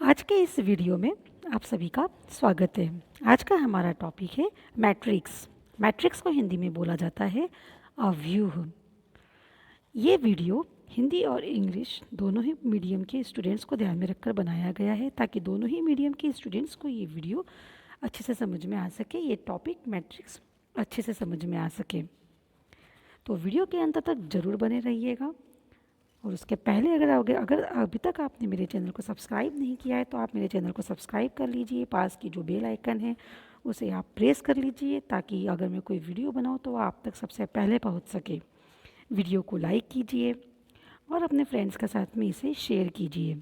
आज के इस वीडियो में आप सभी का स्वागत है। आज का हमारा टॉपिक है मैट्रिक्स। मैट्रिक्स को हिंदी में बोला जाता है अव्यूह। ये वीडियो हिंदी और इंग्लिश दोनों ही मीडियम के स्टूडेंट्स को ध्यान में रखकर बनाया गया है ताकि दोनों ही मीडियम के स्टूडेंट्स को ये वीडियो अच्छे से समझ में आ सके, ये टॉपिक मैट्रिक्स अच्छे से समझ में आ सके। तो वीडियो के अंत तक ज़रूर बने रहिएगा। और उसके पहले अगर अभी तक आपने मेरे चैनल को सब्सक्राइब नहीं किया है तो आप मेरे चैनल को सब्सक्राइब कर लीजिए। पास की जो बेल आइकन है उसे आप प्रेस कर लीजिए ताकि अगर मैं कोई वीडियो बनाऊँ तो आप तक सबसे पहले पहुंच सके। वीडियो को लाइक कीजिए और अपने फ्रेंड्स के साथ में इसे शेयर कीजिए।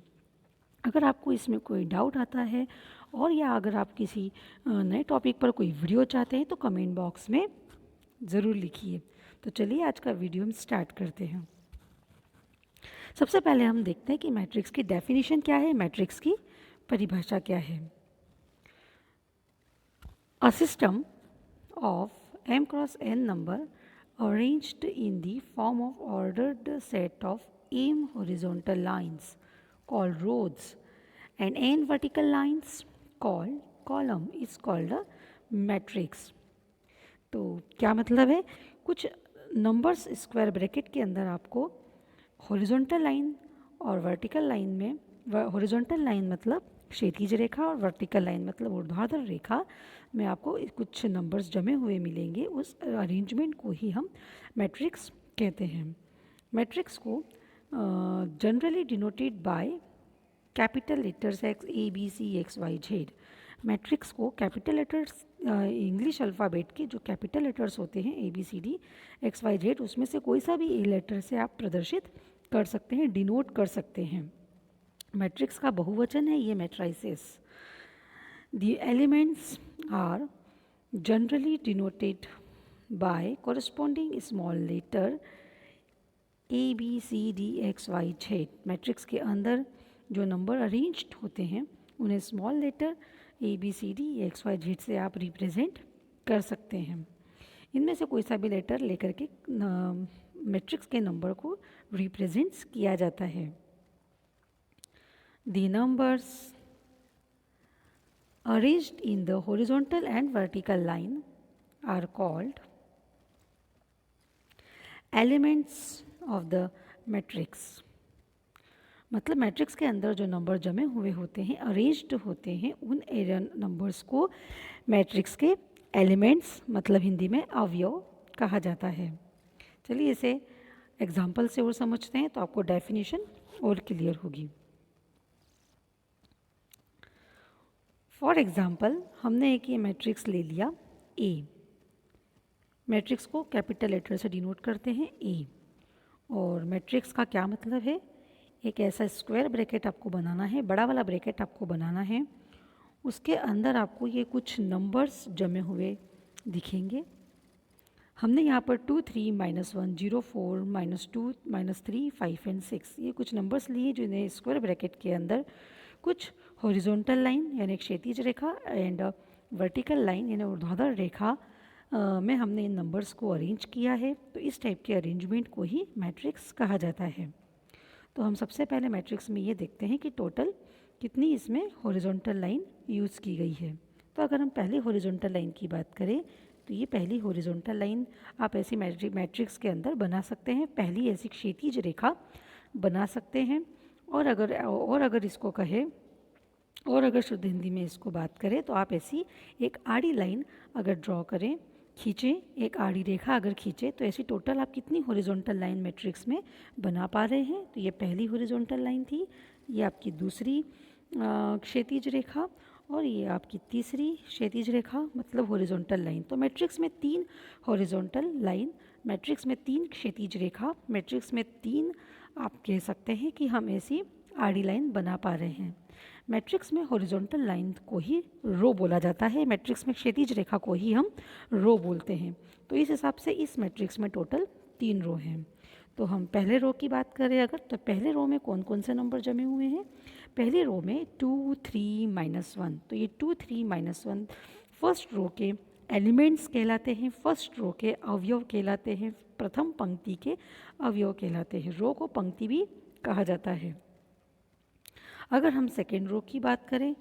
अगर आपको इसमें कोई डाउट आता है और या अगर आप किसी नए टॉपिक पर कोई वीडियो चाहते हैं तो कमेंट बॉक्स में ज़रूर लिखिए। तो चलिए आज का वीडियो हम स्टार्ट करते हैं। सबसे पहले हम देखते हैं कि मैट्रिक्स की डेफिनेशन क्या है, मैट्रिक्स की परिभाषा क्या है। A system of m cross n number arranged in the form of ordered set of m horizontal lines called rows and n vertical lines called column is called a matrix। तो क्या मतलब है, कुछ numbers square bracket के अंदर आपको horizontal line और vertical line में, हॉरिजॉन्टल लाइन मतलब क्षैतिज रेखा और वर्टिकल लाइन मतलब ऊर्ध्वाधर रेखा में आपको कुछ नंबर्स जमे हुए मिलेंगे। उस अरेंजमेंट को ही हम मैट्रिक्स कहते हैं। मैट्रिक्स को generally denoted by capital letters X A B C X Y Z. Matrix को कैपिटल लेटर्स, इंग्लिश अल्फ़ाबेट के जो कैपिटल लेटर्स होते हैं A B C D X Y Z, उसमें से कोई सा भी ए लेटर से आप प्रदर्शित कर सकते हैं, डिनोट कर सकते हैं। मैट्रिक्स का बहुवचन है ये matrices. The elements are generally denoted by corresponding small letter A B C D X Y Z. Matrix के अंदर जो नंबर अरेंज्ड होते हैं उन्हें small letter A B C D X Y Z से आप रिप्रेजेंट कर सकते हैं। इनमें से कोई सा भी लेटर लेकर के मैट्रिक्स के नंबर को रिप्रेजेंट्स किया जाता है। The numbers arranged in the horizontal and vertical line are called elements of the matrix. मतलब मैट्रिक्स के अंदर जो नंबर जमे हुए होते हैं, अरेंज्ड होते हैं, उन नंबर्स को मैट्रिक्स के एलिमेंट्स मतलब हिंदी में अवयव कहा जाता है। चलिए इसे एग्जाम्पल से और समझते हैं तो आपको डेफिनेशन और क्लियर होगी। फॉर एग्जाम्पल हमने एक ये मैट्रिक्स ले लिया ए। मैट्रिक्स को कैपिटल लेटर से डिनोट करते हैं ए। और मैट्रिक्स का क्या मतलब है, एक ऐसा स्क्वायर ब्रैकेट आपको बनाना है, बड़ा वाला ब्रैकेट आपको बनाना है। उसके अंदर आपको ये कुछ नंबर्स जमे हुए दिखेंगे। हमने यहाँ पर 2 3 -1 0 4 -2 -3 5 एंड 6 ये कुछ नंबर्स लिए जिन्हें स्क्वायर ब्रैकेट के अंदर कुछ हॉरिजॉन्टल लाइन यानी क्षैतिज रेखा एंड वर्टिकल लाइन यानी ऊर्ध्वाधर रेखा में हमने इन नंबर्स को अरेंज किया है। तो इस टाइप के अरेंजमेंट को ही मैट्रिक्स कहा जाता है। तो हम सबसे पहले मैट्रिक्स में ये देखते हैं कि टोटल कितनी इसमें हॉरिजॉन्टल लाइन यूज़ की गई है। तो अगर हम पहले हॉरिजॉन्टल लाइन की बात करें तो ये पहली हॉरिजॉन्टल लाइन आप ऐसी मैट्रिक्स के अंदर बना सकते हैं, पहली ऐसी क्षैतिज रेखा बना सकते हैं। और अगर इसको कहें और अगर शुद्ध हिंदी में इसको बात करें तो आप ऐसी एक आड़ी लाइन अगर ड्रॉ करें, खींचें, एक आड़ी रेखा अगर खींचें तो ऐसी टोटल आप कितनी हॉरिजॉन्टल लाइन मैट्रिक्स में बना पा रहे हैं। तो ये पहली हॉरिजॉन्टल लाइन थी, ये आपकी दूसरी क्षैतिज रेखा और ये आपकी तीसरी क्षैतिज रेखा मतलब हॉरिजॉन्टल लाइन। तो मैट्रिक्स में 3 हॉरिजॉन्टल लाइन, मैट्रिक्स में 3 क्षैतिज रेखा, मैट्रिक्स में 3 आप कह सकते हैं कि हम ऐसी आड़ी लाइन बना पा रहे हैं। मैट्रिक्स में हॉरिजॉन्टल लाइन को ही रो बोला जाता है, मैट्रिक्स में क्षैतिज रेखा को ही हम रो बोलते हैं। तो इस हिसाब से इस मैट्रिक्स में टोटल 3 रो हैं। तो हम पहले रो की बात करें अगर, तो पहले रो में कौन कौन से नंबर जमे हुए हैं। पहले रो में 2 3 -1, तो ये 2 3 -1 फर्स्ट रो के एलिमेंट्स कहलाते हैं, फर्स्ट रो के अवयव कहलाते हैं, प्रथम पंक्ति के अवयव कहलाते हैं। रो को पंक्ति भी कहा जाता है। अगर हम सेकेंड रो की बात करें,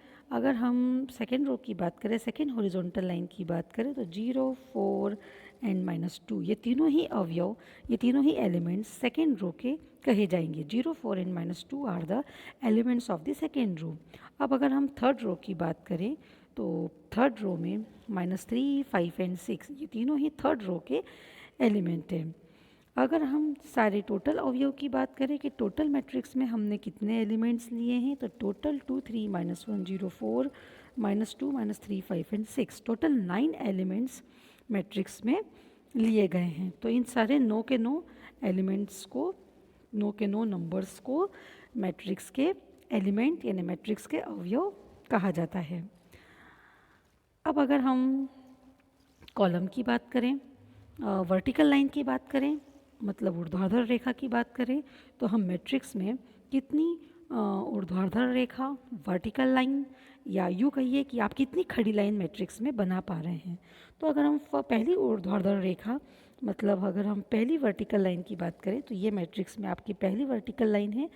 सेकेंड हॉरिजॉन्टल लाइन की बात करें तो 0, 4 एंड -2 ये तीनों ही अवयव, ये तीनों ही एलिमेंट्स सेकेंड रो के कहे जाएंगे। 0, 4 and -2 are the elements of the second row. अब अगर हम थर्ड रो की बात करें तो थर्ड रो में -3, 5 एंड 6 ये तीनों ही थर्ड रो के एलिमेंट हैं। अगर हम सारे टोटल अवयव की बात करें कि टोटल मैट्रिक्स में हमने कितने एलिमेंट्स लिए हैं, तो total 2, 3, -1, 0, 4, -2, -3, 5 and 6 total 9 elements matrix में लिए गए हैं। तो इन सारे 9 के 9 एलिमेंट्स को, 9 के 9 नंबर्स को मैट्रिक्स के एलिमेंट यानी मैट्रिक्स के अवयव कहा जाता है। अब अगर हम कॉलम की बात करें, वर्टिकल लाइन की बात करें, मतलब ऊर्ध्वाधर रेखा की बात करें, तो हम मैट्रिक्स में कितनी ऊर्ध्वाधर रेखा, वर्टिकल लाइन, या यूँ कहिए कि आप कितनी खड़ी लाइन मैट्रिक्स में बना पा रहे हैं। तो अगर हम पहली ऊर्ध्वाधर रेखा, मतलब अगर हम पहली वर्टिकल लाइन की बात करें तो ये मैट्रिक्स में आपकी पहली वर्टिकल लाइन है,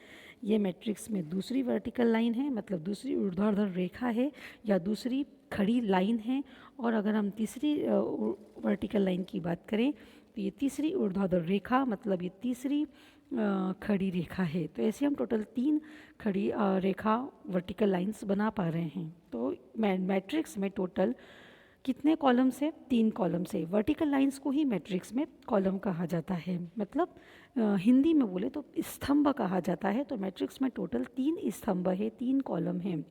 ये मैट्रिक्स में दूसरी वर्टिकल लाइन है, मतलब दूसरी ऊर्ध्वाधर रेखा है या दूसरी खड़ी लाइन है। और अगर हम तीसरी वर्टिकल लाइन की बात करें तो ये तीसरी ऊर्ध्वाधर रेखा, मतलब ये तीसरी खड़ी रेखा है। तो ऐसे हम टोटल 3 खड़ी रेखा वर्टिकल लाइंस बना पा रहे हैं। तो मैट्रिक्स में टोटल कितने कॉलम से? 3 कॉलम से। वर्टिकल लाइंस को ही मैट्रिक्स में कॉलम कहा जाता है, मतलब हिंदी में बोले तो स्तंभ कहा जाता है। तो मैट्रिक्स में टोटल 3 स्तंभ है, 3 कॉलम हैं।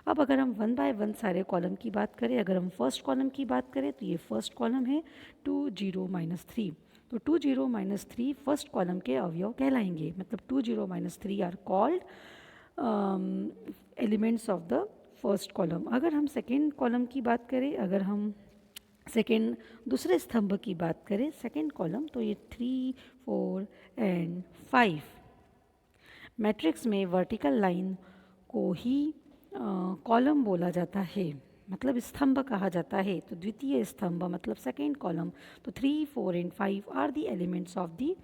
अब अगर हम 1 बाय 1 सारे कॉलम की बात करें, अगर हम फर्स्ट कॉलम की बात करें तो ये फर्स्ट कॉलम है 2, 0, -3। तो 2, 0, -3 फर्स्ट कॉलम के अवयव कहलाएंगे, मतलब 2, 0, -3 are called elements of the first column. अगर हम सेकेंड कॉलम की बात करें, अगर हम सेकेंड दूसरे स्तंभ की बात करें, सेकेंड कॉलम, तो ये 3, 4 एंड 5। मैट्रिक्स में वर्टिकल लाइन को ही कॉलम बोला जाता है, मतलब स्तंभ कहा जाता है। तो द्वितीय स्तंभ मतलब सेकेंड कॉलम, तो 3, 4 and 5 are the elements of the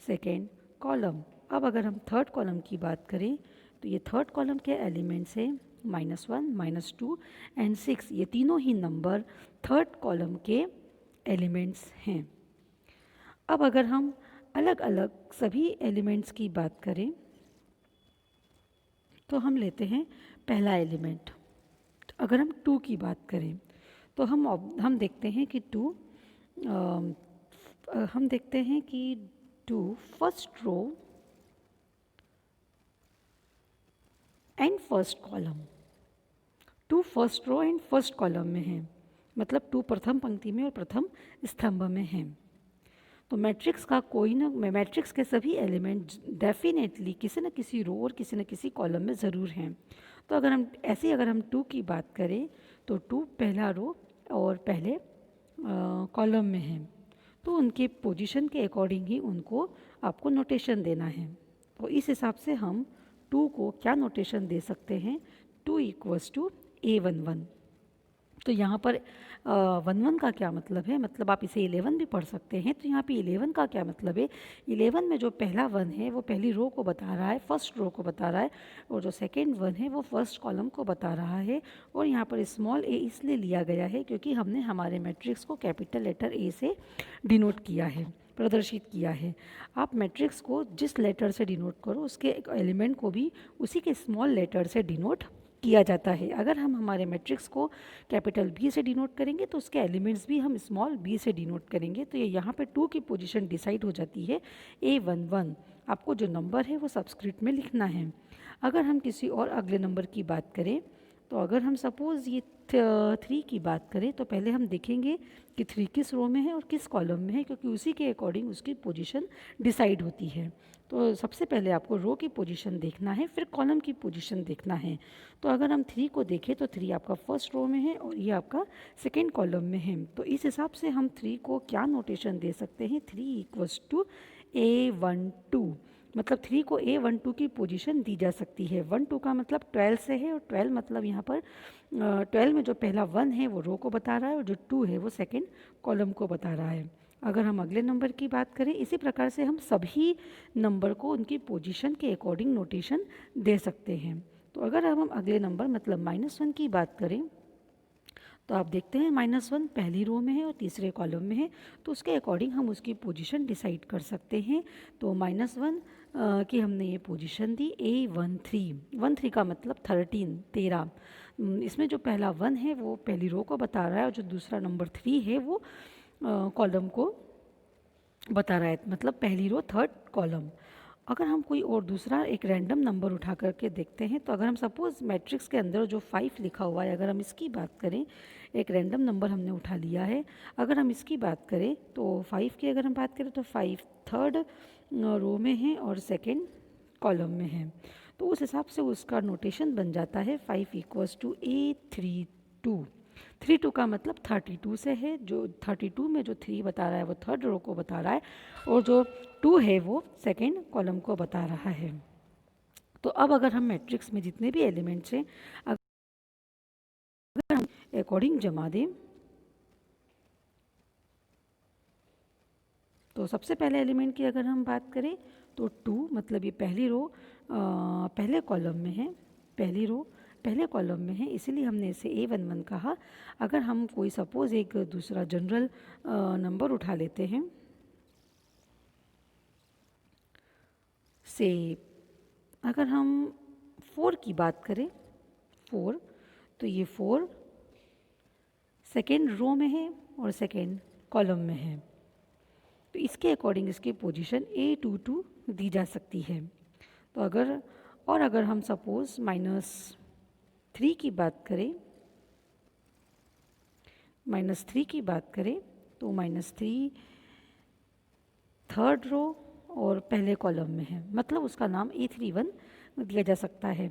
second column. अब अगर हम थर्ड कॉलम की बात करें तो ये थर्ड कॉलम के एलिमेंट्स है -1, -2 एंड 6। ये तीनों ही नंबर थर्ड कॉलम के एलिमेंट्स हैं। अब अगर हम अलग अलग सभी एलिमेंट्स की बात करें तो हम लेते हैं पहला एलिमेंट। अगर हम 2 की बात करें तो हम देखते हैं कि 2 first row and first column, 2 first row and first column में हैं, मतलब 2 प्रथम पंक्ति में और प्रथम स्तंभ में हैं। तो मैट्रिक्स का मैट्रिक्स के सभी एलिमेंट डेफिनेटली किसी न किसी रो और किसी न किसी कॉलम में ज़रूर हैं। तो अगर हम 2 की बात करें तो 2 पहला रो और पहले कॉलम में है, तो उनके पोजीशन के अकॉर्डिंग ही उनको आपको नोटेशन देना है। तो इस हिसाब से हम 2 को क्या नोटेशन दे सकते हैं? 2 = A11। तो यहाँ पर 1 का क्या मतलब है? मतलब आप इसे 11 भी पढ़ सकते हैं। तो यहाँ पे 11 का क्या मतलब है? 11 में जो पहला 1 है वो पहली रो को बता रहा है, फर्स्ट रो को बता रहा है, और जो सेकेंड 1 है वो फर्स्ट कॉलम को बता रहा है। और यहाँ पर स्मॉल a इसलिए लिया गया है क्योंकि हमने हमारे मैट्रिक्स को कैपिटल लेटर A से डिनोट किया है, प्रदर्शित किया है। आप मैट्रिक्स को जिस लेटर से डिनोट करो उसके एलिमेंट को भी उसी के स्मॉल लेटर से डिनोट किया जाता है। अगर हम हमारे मैट्रिक्स को कैपिटल B से डिनोट करेंगे तो उसके एलिमेंट्स भी हम स्मॉल b से डिनोट करेंगे। तो ये यहाँ पे 2 की पोजीशन डिसाइड हो जाती है A11। आपको जो नंबर है वो सबस्क्रिप्ट में लिखना है। अगर हम किसी और अगले नंबर की बात करें तो अगर हम सपोज़ ये 3 की बात करें तो पहले हम देखेंगे कि 3 किस रो में है और किस कॉलम में है, क्योंकि उसी के अकॉर्डिंग उसकी पोजीशन डिसाइड होती है। तो सबसे पहले आपको रो की पोजीशन देखना है, फिर कॉलम की पोजीशन देखना है। तो अगर हम 3 को देखें तो 3 आपका फर्स्ट रो में है और ये आपका सेकेंड कॉलम में है। तो इस हिसाब से हम 3 को क्या नोटेशन दे सकते हैं? 3 = A12, मतलब 3 को A12 की पोजीशन दी जा सकती है। 1-2 का मतलब 12 से है, और 12 मतलब यहाँ पर 12 में जो पहला 1 है वो रो को बता रहा है और जो 2 है वो सेकेंड कॉलम को बता रहा है। अगर हम अगले नंबर की बात करें, इसी प्रकार से हम सभी नंबर को उनकी पोजीशन के अकॉर्डिंग नोटेशन दे सकते हैं। तो अगर अब हम अगले नंबर मतलब -1 की बात करें तो आप देखते हैं -1 पहली रो में है और तीसरे कॉलम में है, तो उसके अकॉर्डिंग हम उसकी पोजीशन डिसाइड कर सकते हैं। तो -1 की हमने ये पोजीशन दी A13 का मतलब 13। इसमें जो पहला 1 है वो पहली रो को बता रहा है और जो दूसरा नंबर 3 है वो कॉलम को बता रहा है, मतलब पहली रो थर्ड कॉलम। अगर हम कोई और दूसरा एक रैंडम नंबर उठा करके देखते हैं, तो अगर हम सपोज़ मैट्रिक्स के अंदर जो 5 लिखा हुआ है, अगर हम इसकी बात करें, एक रैंडम नंबर हमने उठा लिया है, अगर हम इसकी बात करें तो 5 की अगर हम बात करें तो 5 थर्ड रो में है और सेकेंड कॉलम में है। तो उस हिसाब से उसका नोटेशन बन जाता है 5 इक्वल्स टू A32। 32 का मतलब 32 से है, जो 32 में जो 3 बता रहा है वो थर्ड रो को बता रहा है और जो 2 है वो सेकेंड कॉलम को बता रहा है। तो अब अगर हम मैट्रिक्स में जितने भी एलिमेंट्स हैं अगर हम अकॉर्डिंग जमा दें तो सबसे पहले एलिमेंट की अगर हम बात करें तो 2 मतलब ये पहली रो पहले कॉलम में है, पहली रो पहले कॉलम में है, इसीलिए हमने इसे A11 कहा। अगर हम कोई सपोज़ एक दूसरा जनरल नंबर उठा लेते हैं, से अगर हम 4 की बात करें 4, तो ये 4 सेकेंड रो में है और सेकेंड कॉलम में है, तो इसके अकॉर्डिंग इसकी पोजीशन A22 दी जा सकती है। तो अगर हम सपोज़ -3 की बात करें, -3 की बात करें तो -3 थर्ड रो और पहले कॉलम में है, मतलब उसका नाम A31 दिया जा सकता है।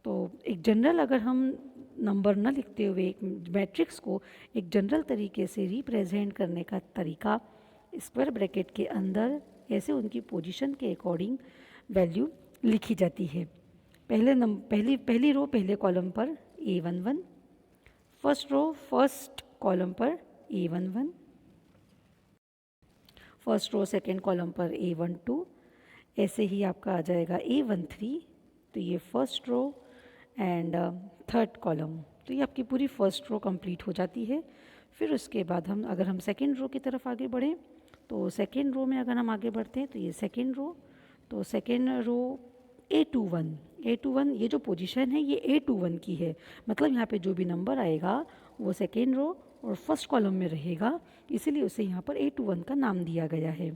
तो एक जनरल अगर हम नंबर न लिखते हुए एक मैट्रिक्स को एक जनरल तरीके से रिप्रेजेंट करने का तरीका स्क्वायर ब्रैकेट के अंदर ऐसे उनकी पोजीशन के अकॉर्डिंग वैल्यू लिखी जाती है। पहली रो पहले कॉलम पर A11, first row first column पर A11, first row second column पर A12, ऐसे ही आपका आ जाएगा A13, तो ये first row and third column, तो ये आपकी पूरी फर्स्ट रो कंप्लीट हो जाती है। फिर उसके बाद अगर हम सेकेंड रो की तरफ आगे बढ़ें तो सेकेंड रो में अगर हम आगे बढ़ते हैं तो ये सेकेंड रो, तो सेकेंड रो A21 ये जो पोजीशन है ये A21 की है, मतलब यहाँ पे जो भी नंबर आएगा वो सेकेंड रो और फर्स्ट कॉलम में रहेगा, इसीलिए उसे यहाँ पर A21 का नाम दिया गया है।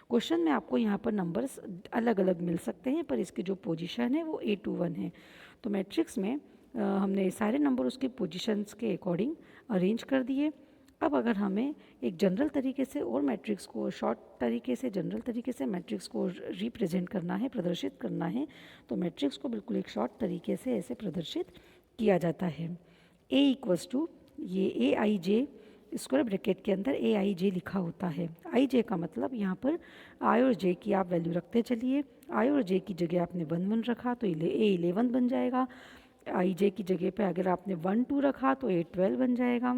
क्वेश्चन में आपको यहाँ पर नंबर्स अलग अलग मिल सकते हैं पर इसकी जो पोजीशन है वो A21 है। तो मैट्रिक्स में हमने सारे नंबर उसके पोजीशंस के अकॉर्डिंग अरेंज कर दिए। अब अगर हमें एक जनरल तरीके से और मैट्रिक्स को शॉर्ट तरीके से जनरल तरीके से मैट्रिक्स को रिप्रेजेंट करना है, प्रदर्शित करना है, तो मैट्रिक्स को बिल्कुल एक शॉर्ट तरीके से ऐसे प्रदर्शित किया जाता है। A इक्वल्स टू ये AIJ स्क्वायर ब्रैकेट के अंदर AIJ लिखा होता है। IJ का मतलब यहाँ पर I और J की आप वैल्यू रखते चलिए। I और J की जगह आपने 1 1 रखा तो A11 बन जाएगा। IJ की जगह पे अगर आपने 1 2 रखा तो A12 बन जाएगा।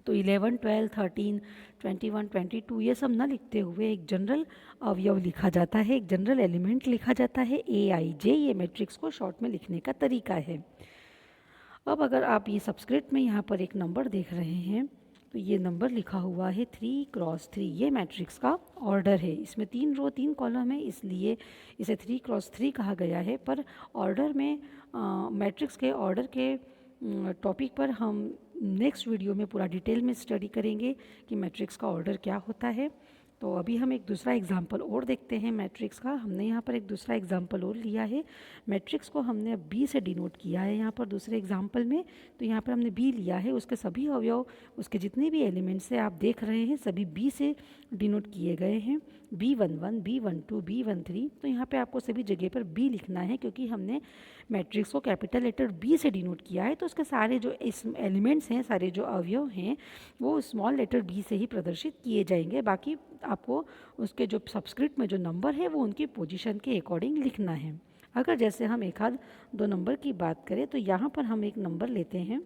तो 11 12 13 21 22 ये सब ना लिखते हुए एक जनरल अवयव लिखा जाता है, एक जनरल एलिमेंट लिखा जाता है AIJ। ये मैट्रिक्स को शॉर्ट में लिखने का तरीका है। अब अगर आप ये सबस्क्रिप्ट में यहाँ पर एक नंबर देख रहे हैं तो ये नंबर लिखा हुआ है 3 क्रॉस 3, ये मैट्रिक्स का ऑर्डर है। इसमें 3 रो 3 कॉलम है, इसलिए इसे 3 क्रॉस 3 कहा गया है। पर ऑर्डर में मैट्रिक्स के ऑर्डर के टॉपिक पर हम नेक्स्ट वीडियो में पूरा डिटेल में स्टडी करेंगे कि मैट्रिक्स का ऑर्डर क्या होता है। तो अभी हम एक दूसरा एग्जाम्पल और देखते हैं मैट्रिक्स का। हमने यहाँ पर एक दूसरा एग्जाम्पल और लिया है। मैट्रिक्स को हमने बी से डिनोट किया है यहाँ पर दूसरे एग्जाम्पल में। तो यहाँ पर हमने बी लिया है, उसके सभी अवयव, उसके जितने भी एलिमेंट्स हैं आप देख रहे हैं सभी बी से डिनोट किए गए हैं। B11 B12 B13, तो यहाँ पे आपको सभी जगह पर बी लिखना है क्योंकि हमने मैट्रिक्स को कैपिटल लेटर बी से डिनोट किया है। तो उसके सारे जो इस एलिमेंट्स हैं, सारे जो अवयव हैं वो स्मॉल लेटर बी से ही प्रदर्शित किए जाएंगे। बाकी आपको उसके जो सबस्क्रिप्ट में जो नंबर है वो उनकी पोजीशन के अकॉर्डिंग लिखना है। अगर जैसे हम एक आध दो नंबर की बात करें तो यहाँ पर हम एक नंबर लेते हैं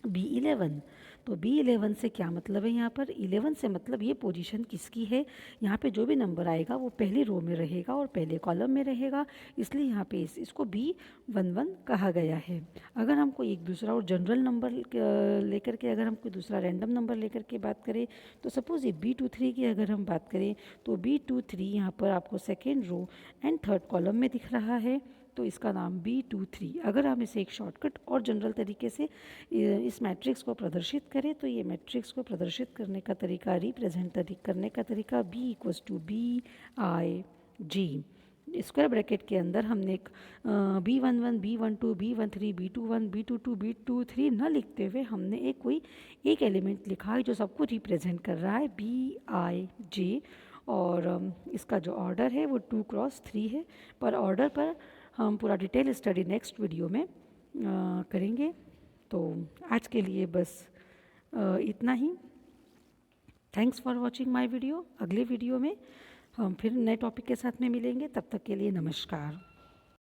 B11। तो B11 से क्या मतलब है, यहाँ पर 11 से मतलब ये पोजीशन किसकी है, यहाँ पे जो भी नंबर आएगा वो पहली रो में रहेगा और पहले कॉलम में रहेगा, इसलिए यहाँ पे इसको B11 कहा गया है। अगर हम कोई एक दूसरा और जनरल नंबर लेकर के, अगर हम कोई दूसरा रैंडम नंबर लेकर के बात करें, तो सपोज़ ये B23 की अगर हम बात करें, तो B23 यहाँ पर आपको second row and third column में दिख रहा है, तो इसका नाम B23। अगर हम इसे एक शॉर्टकट और जनरल तरीके से इस मैट्रिक्स को प्रदर्शित करें, तो ये मैट्रिक्स को प्रदर्शित करने का तरीका, रिप्रेजेंट करने का तरीका B=BIG। स्क्वायर ब्रैकेट के अंदर हमने एक B11, B12, B13, B21, B22, B23 न लिखते हुए हमने एक एलिमेंट लिखा है जो सबको रिप्रेजेंट कर रहा है, BIJ। और इसका जो ऑर्डर है वो 2×3 है, पर ऑर्डर पर हम पूरा डिटेल स्टडी नेक्स्ट वीडियो में करेंगे। तो आज के लिए बस इतना ही। Thanks for watching my video. अगले वीडियो में हम फिर नए टॉपिक के साथ में मिलेंगे, तब तक के लिए नमस्कार।